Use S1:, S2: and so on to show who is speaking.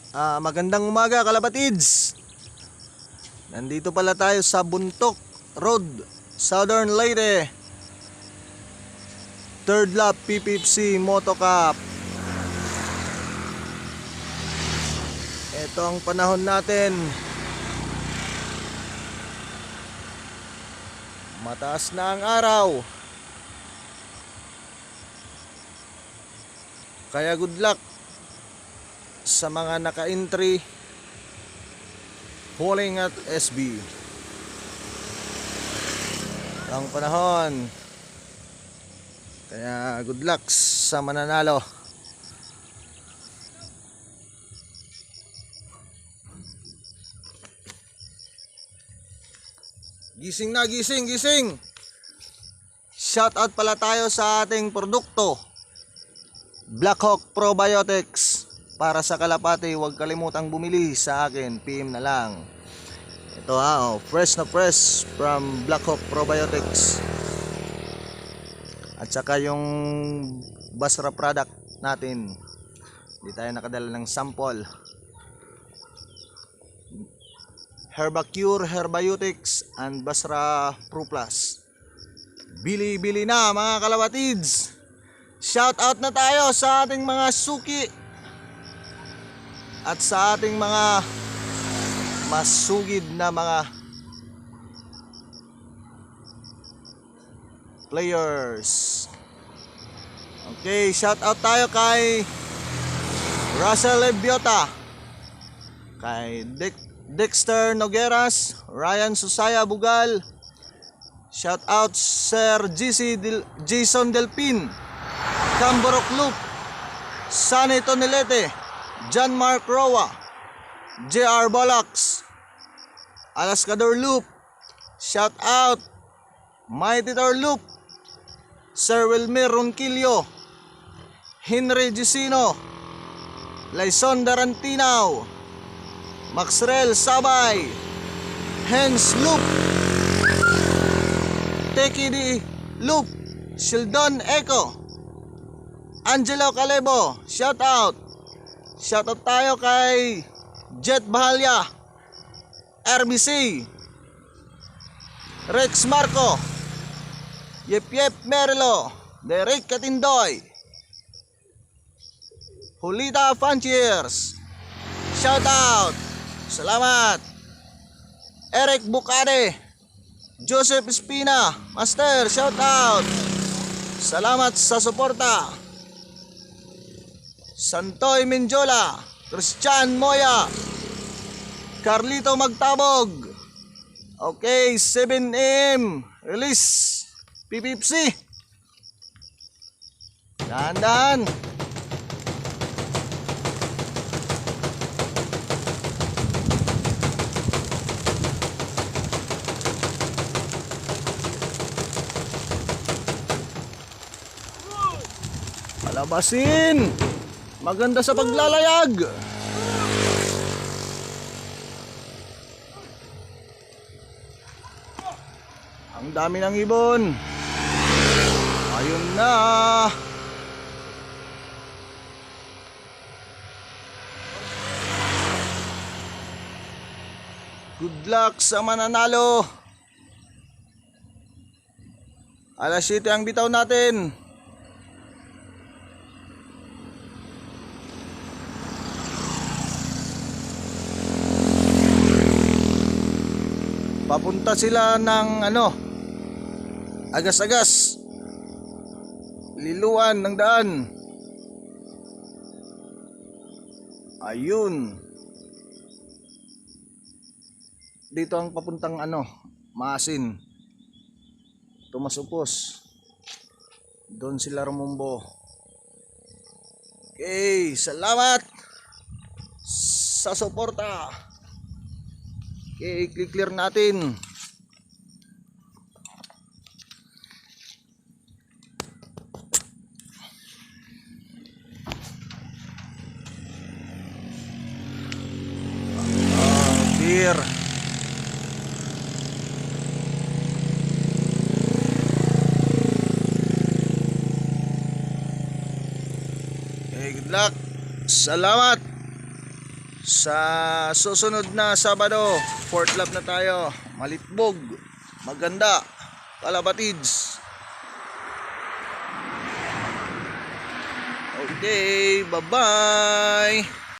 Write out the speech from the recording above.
S1: Magandang umaga kalapatids. Nandito pala tayo sa Buntok Road, Southern Leyte. Third lap PPFC Moto Cup. Ito ang panahon natin. Mataas na ang araw. Kaya good luck sa mga naka-entry huling at SB. Ang panahon. Kaya good luck sa mananalo. Gising na, gising. Shout out pala tayo sa ating produkto, Blackhawk Probiotics. Para sa kalapati, huwag kalimutang bumili sa akin, PM na lang. Ito fresh na fresh from Blackhawk Probiotics. At saka yung Basra product natin, hindi tayo nakadala ng sample. Herbacure Herbaceutics and Basra Pro Plus. Bili na mga kalapatids. Shout out na tayo sa ating mga suki at sa ating mga masugid na mga players. Okay, shout out tayo kay Russell Lebiota, kay Dexter Nogueras, Ryan Susaya Bugal. Shout out Sir Jason Delpin, Camborok Loop, Sunny Tonelete, John Mark Roa, JR Bolax, Alaskador Loop. Shout out Mighty Tor Loop, Sir Wilmer Ronquillo, Henry Gisino, Laison Darantinaw, Maxrel Sabay, Hens Loop, Teki D Loop, Sheldon Eco, Angelo Calebo. Shout out tayo kay Jet Bahalya, RBC, Rex Marco, Yep Merlo, Derek Katindoy, Julita Fanchiers. Shout out, salamat. Eric Bucade, Joseph Espina, Master, shout out. Salamat sa suporta. Santoy Menjola, Christian Moya, Carlito Magtabog. Okay, 7 AM release PPFC. Dahan-dahan. Palabasin. Maganda sa paglalayag. Ang dami ng ibon. Ayun na. Good luck sa mananalo. Alas 7 ang bitaw natin. Papunta sila ng agas-agas, liluan ng daan. Ayun. Dito ang papuntang Maasin, Tumasupos. Doon sila rumumbo. Okay, salamat sa suporta. Okay, clear natin. Clear. Okay, good luck. Salamat Sa susunod na Sabado, 4th lap na tayo. Malitbog, maganda, kalapatids. Okay, bye-bye.